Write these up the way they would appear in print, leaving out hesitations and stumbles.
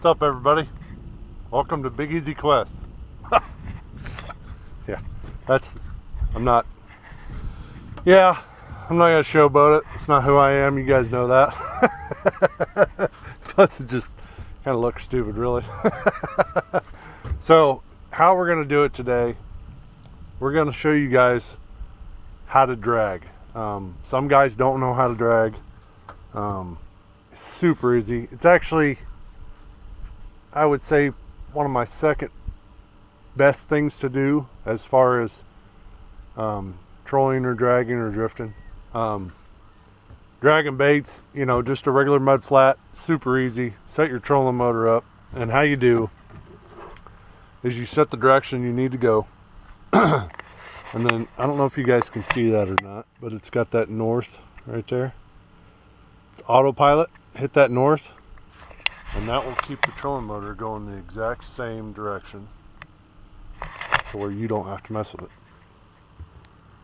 What's up, everybody? Welcome to Big Easy Quest. Yeah, I'm not gonna showboat it. It's not who I am. You guys know that. Plus it just kind of looks stupid, really. So how we're gonna do it today, we're gonna show you guys how to drag. Some guys don't know how to drag. It's super easy. It's actually, I would say, one of my second best things to do as far as trolling or dragging or drifting. Dragging baits, you know, just a regular mud flat, super easy. Set your trolling motor up, and how you do is you set the direction you need to go. And then, I don't know if you guys can see that or not, but it's got that north right there. It's autopilot. Hit that north, and that will keep the trolling motor going the exact same direction to where you don't have to mess with it.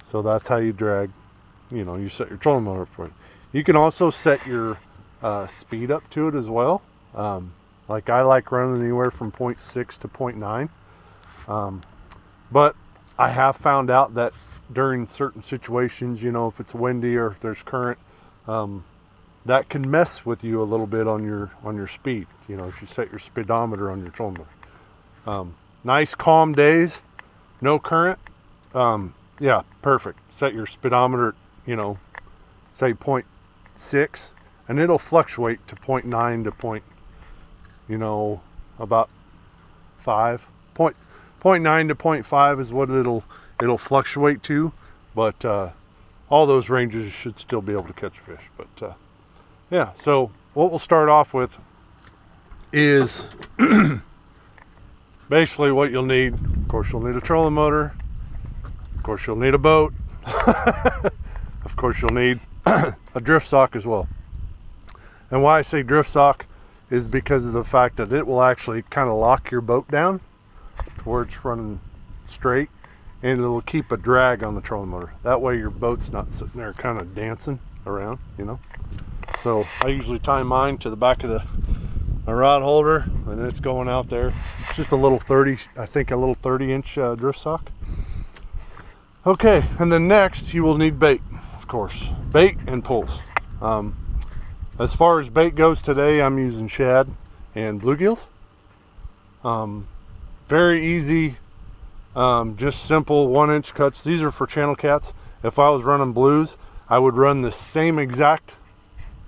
So that's how you drag. You know, you set your trolling motor up for it. You can also set your speed up to it as well. Like I like running anywhere from 0.6 to 0.9. But I have found out that during certain situations, you know, if it's windy or if there's current, that can mess with you a little bit on your speed. You know, if you set your speedometer on your trolling motor. Nice calm days, no current. Yeah, perfect. Set your speedometer, you know, say 0.6, and it'll fluctuate to 0.9 to point, you know, about 5. 0.9 to 0.5 is what it'll fluctuate to, but all those ranges should still be able to catch fish. But yeah, so what we'll start off with is basically what you'll need. Of course, you'll need a trolling motor. Of course, you'll need a boat. Of course, you'll need a drift sock as well. And why I say drift sock is because of the fact that it will actually kind of lock your boat down towards running straight, and it'll keep a drag on the trolling motor. That way your boat's not sitting there kind of dancing around, you know. So I usually tie mine to the back of my rod holder, and it's going out there. It's just a little 30, I think a little 30-inch drift sock. Okay, and then next you will need bait, of course. Bait and pulls. As far as bait goes today, I'm using shad and bluegills. Very easy, just simple 1-inch cuts. These are for channel cats. If I was running blues, I would run the same exact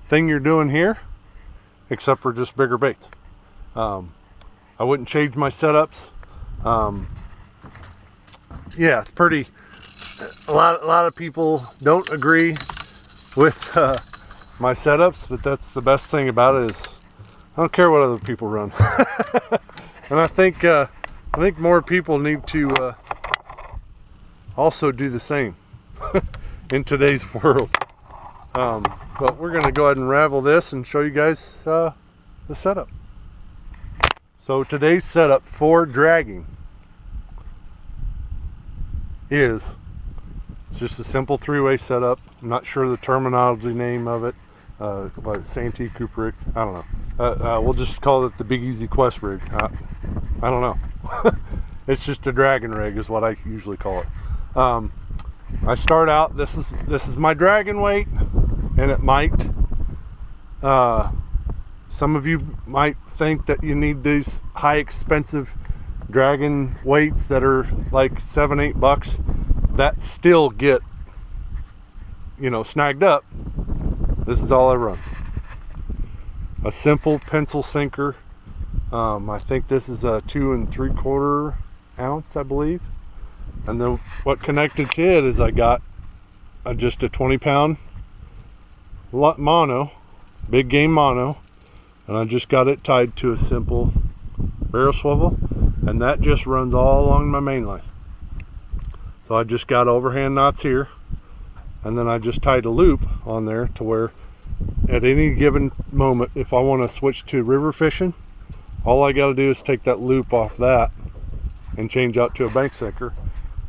thing you're doing here, except for just bigger baits. I wouldn't change my setups. Yeah, it's pretty. A lot of people don't agree with my setups, but that's the best thing about it is I don't care what other people run. And I think more people need to also do the same in today's world. But we're going to go ahead and unravel this and show you guys the setup. So today's setup for dragging is just a simple 3-way setup. I'm not sure the terminology name of it. What, Santee Coop rig? I don't know. We'll just call it the Big Easy Quest rig. I don't know. It's just a dragging rig is what I usually call it. I start out, this is my dragging weight, and it might, some of you might think that you need these high expensive dragging weights that are like $7-8 that still get, you know, snagged up. This is all I run. A simple pencil sinker. I think this is a 2 3/4 ounce, I believe. And then what connected to it is I got just a 20-pound mono, big game mono, and I just got it tied to a simple barrel swivel, and that just runs all along my main line. So I just got overhand knots here, and then I just tied a loop on there to where at any given moment, if I want to switch to river fishing, all I got to do is take that loop off that and change out to a bank sinker,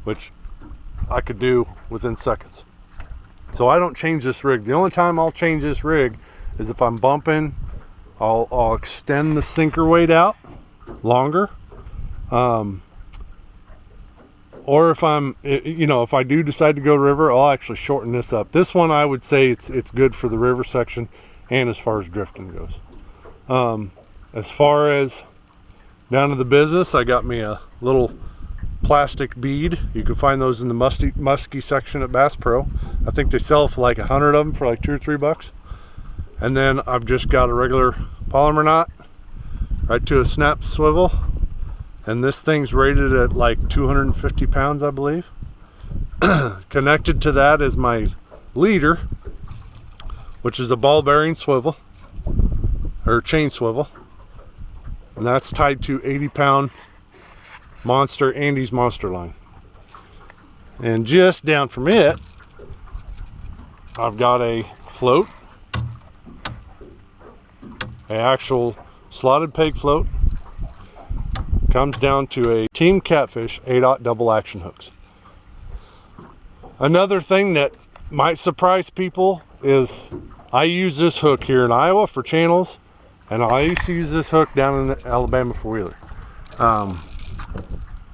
which I could do within seconds. So I don't change this rig. The only time I'll change this rig is if I'm bumping I'll extend the sinker weight out longer. Or if I'm, you know, if I do decide to go river, I'll actually shorten this up. This one, I would say it's good for the river section and as far as drifting goes. As far as down to the business, I got me a little plastic bead. You can find those in the musky section at Bass Pro. I think they sell for like 100 of them for like $2 or $3. And then I've just got a regular polymer knot right to a snap swivel. And this thing's rated at like 250 pounds, I believe. Connected to that is my leader, which is a ball bearing swivel, or chain swivel. And that's tied to 80-pound Monster, Andy's Monster line. And just down from it, I've got a float, an actual slotted peg float. Comes down to a Team Catfish 8/0 double action hooks. Another thing that might surprise people is I use this hook here in Iowa for channels, and I used to use this hook down in Alabama for wheeler.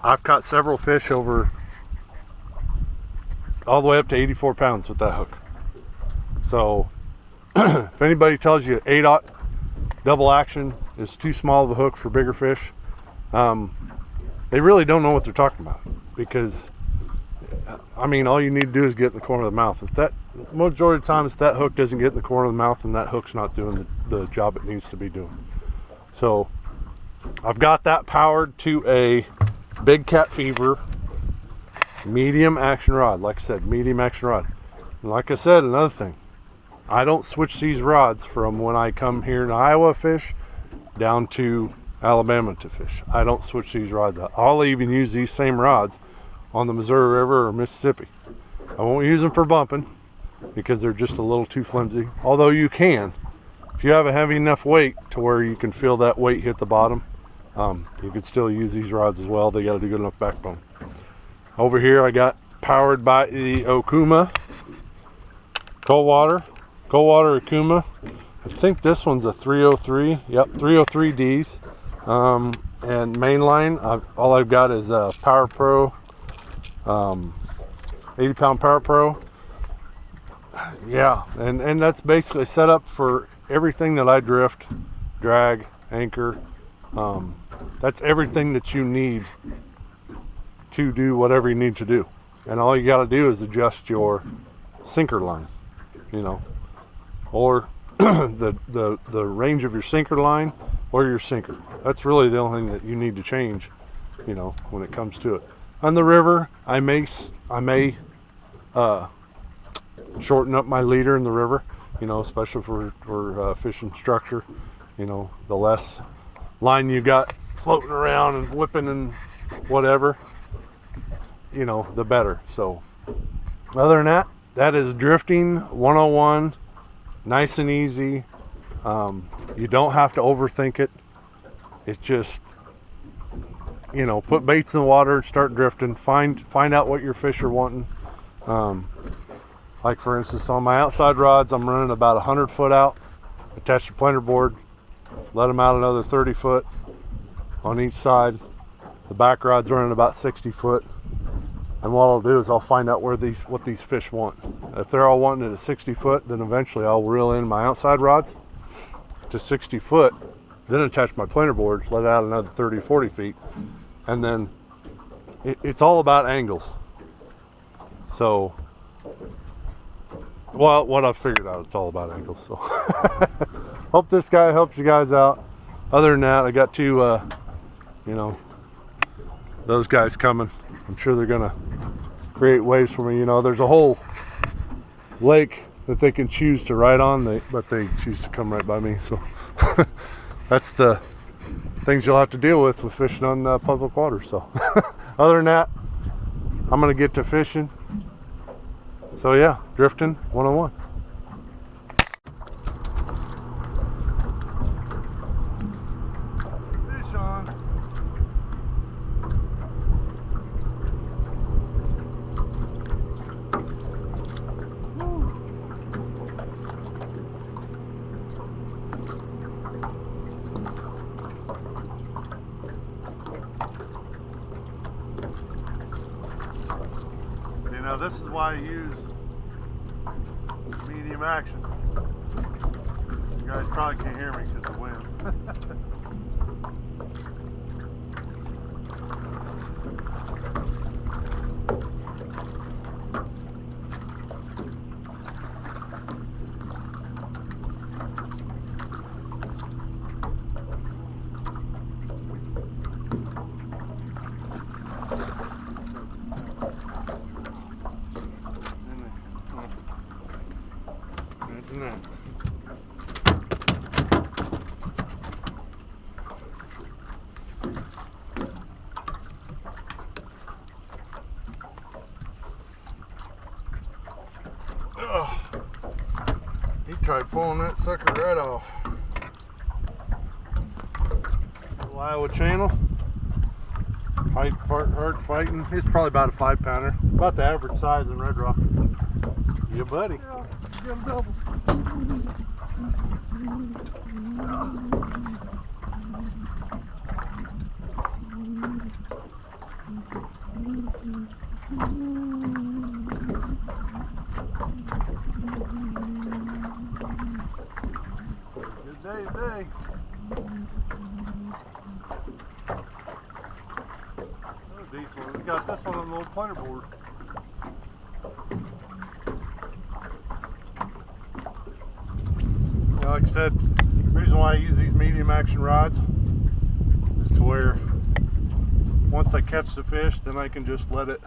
I've caught several fish over all the way up to 84 pounds with that hook. So if anybody tells you 8/0 double action is too small of a hook for bigger fish, they really don't know what they're talking about, because I mean, all you need to do is get in the corner of the mouth. If that, majority of the time, if that hook doesn't get in the corner of the mouth, then that hook's not doing the job it needs to be doing. So I've got that powered to a Big Cat Fever medium action rod. Like I said, medium action rod. And like I said, another thing, I don't switch these rods from when I come here in Iowa fish down to Alabama to fish. I don't switch these rods out. I'll even use these same rods on the Missouri River or Mississippi. I won't use them for bumping because they're just a little too flimsy. Although you can, if you have a heavy enough weight to where you can feel that weight hit the bottom, you could still use these rods as well. They got a good enough backbone. Over here I got powered by the Okuma cold water Okuma. I think this one's a 303. Yep, 303Ds. And mainline, all I've got is a Power Pro, 80-pound Power Pro. Yeah, and that's basically set up for everything that I drift, drag, anchor. That's everything that you need to do whatever you need to do. And all you got to do is adjust your sinker line, you know, or the range of your sinker line, or your sinker. That's really the only thing that you need to change, you know, when it comes to it. On the river, I may shorten up my leader in the river, you know, especially for fishing structure. You know, the less line you got floating around and whipping and whatever, you know, the better. So other than that, that is drifting 101, nice and easy. You don't have to overthink it. It's just, you know, put baits in the water and start drifting. Find out what your fish are wanting. Like for instance, on my outside rods, I'm running about 100 foot out, attach the planter board, let them out another 30 foot on each side. The back rod's running about 60 foot. And what I'll do is I'll find out what these fish want. If they're all wanting it at 60 foot, then eventually I'll reel in my outside rods to 60 foot, then attach my planter board, let out another 30, 40 feet. And then it's all about angles. So, well, what I've figured out, it's all about angles. So, hope this guy helps you guys out. Other than that, I got two, you know, those guys coming. I'm sure they're gonna create waves for me. You know, there's a whole lake that they can choose to ride on, but they choose to come right by me. So that's the things you'll have to deal with fishing on public water. So other than that, I'm gonna get to fishing. So yeah, drifting 101. Fish on. Now this is why I use medium action. You guys probably can't hear me because of the wind. Imagine that. Oh, he tried pulling that sucker right off. Little Iowa channel. Hard fighting. He's probably about a 5-pounder. About the average size in Red Rock. Yeah, buddy. Yeah, get him double. Good day today. Decent one. We got this one on the little planer board. Well, like I said, the reason why I use these medium action rods is to where once I catch the fish, then I can just let it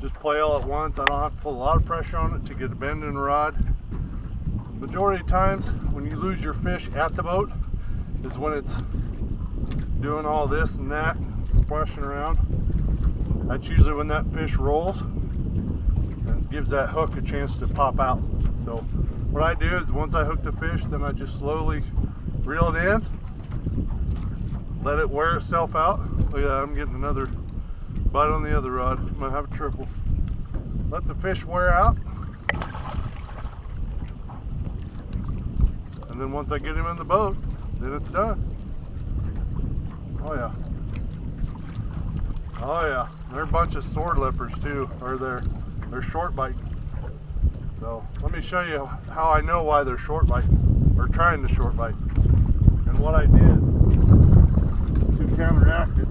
just play all at once. I don't have to put a lot of pressure on it to get a bend in the rod. Majority of times when you lose your fish at the boat is when it's doing all this and that, splashing around. That's usually when that fish rolls and gives that hook a chance to pop out. So what I do is once I hook the fish, then I just slowly reel it in, let it wear itself out. Look at that, I'm getting another bite on the other rod. I'm gonna have a triple. Let the fish wear out, and then once I get him in the boat, then it's done. Oh yeah. Oh yeah. They're a bunch of sword lippers too, or they're short biting. So let me show you how I know why they're short biting, or trying to short bite, and what I did to counteract it.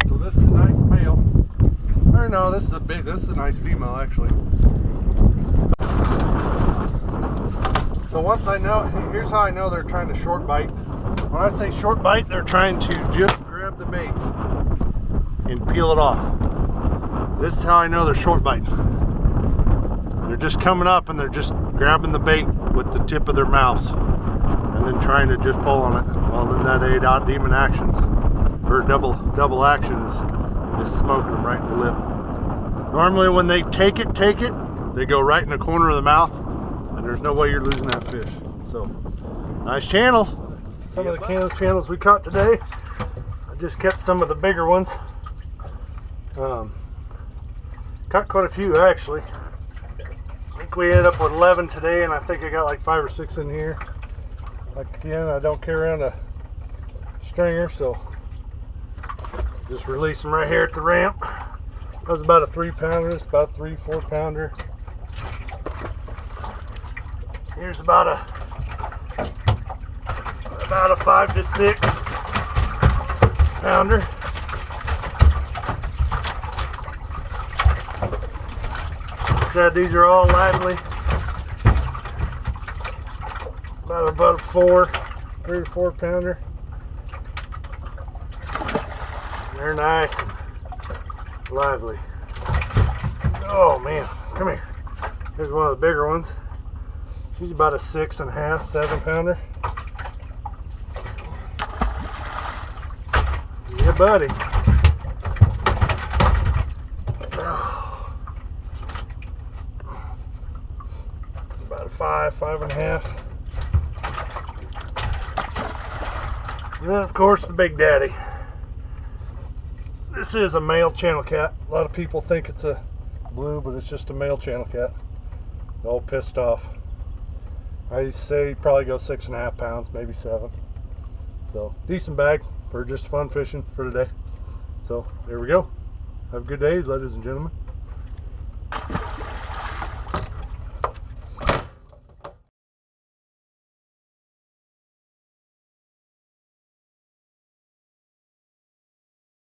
So this is a nice male. Or no, this is a nice female actually. So once I know, here's how I know they're trying to short bite. When I say short bite, they're trying to just grab the bait and peel it off. This is how I know they're short biting. They're just coming up and they're just grabbing the bait with the tip of their mouths and then trying to just pull on it. Well, then that 8-aught demon actions, or double action is smoking them right in the lip. Normally when they take it, they go right in the corner of the mouth, and there's no way you're losing that fish. So, nice channel. Some of the channels we caught today, I just kept some of the bigger ones. Caught quite a few actually. I think we ended up with 11 today, and I think I got like 5 or 6 in here. Again, I don't carry around a stringer, so just release them right here at the ramp. That was about a 3-pounder. It's about a 3-4 pounder. Here's about a 5 to 6 pounder. Said these are all lively. About a 3 to 4 pounder. They're nice and lively. Oh man, come here. Here's one of the bigger ones. She's about a 6.5, 7 pounder. Yeah, buddy. About a 5, 5.5. And then of course the big daddy. This is a male channel cat. A lot of people think it's a blue, but it's just a male channel cat. They're all pissed off. I say probably go 6.5 pounds, maybe 7. So decent bag for just fun fishing for today. So there we go. Have good days, ladies and gentlemen.